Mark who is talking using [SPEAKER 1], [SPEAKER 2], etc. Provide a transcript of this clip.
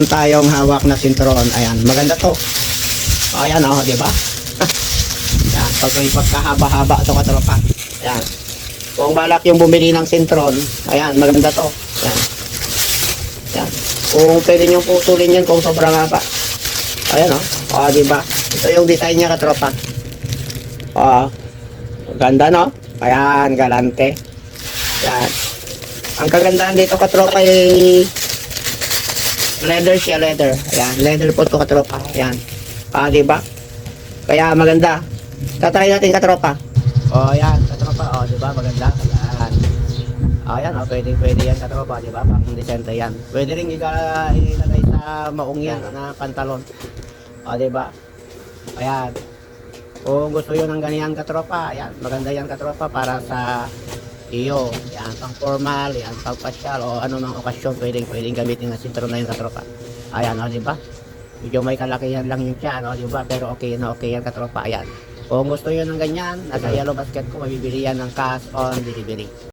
[SPEAKER 1] tayong hawak na sintron. Ayan, maganda to. Ayan oh, di ba? Ayan, pag may pagkahaba-haba to katropa. Ayan. Kung balak yung bumili ng sintron, ayan, maganda to. Ayan. Ayan. Kung pwede nyo putulin yan kung sobrang haba. Ayan oh. O, di ba? Ito yung design niya katropa. O, ganda no? Ayan, galante. Ayan. Ang kagandahan dito katropa ay leather siya, leather. Ayan, leather po ito katropa. Ayan. Di ba? Kaya maganda. Tatry natin katropa. Ayan, katropa. Di ba? Maganda. Ayan. Ayan, pwede yan katropa, di ba? Pang desente yan. Pwede rin ilagay sa maong yan na pantalon. Di ba? Ayan. Kung gusto yun ng ganyan katropa, ayan, maganda yan katropa para sa iyo. Yan, pang formal, yan, pang pasyal, o ano mang okasyon, pwedeng gamitin na sintron na yun katropa. Ayan, di ba? Medyo may kalakihan lang yung tiyan, di ba? Pero okay yan katropa, ayan. Kung gusto yun ng ganyan, nasa Yellow Basket ko, mabibili yan ng cash on delivery.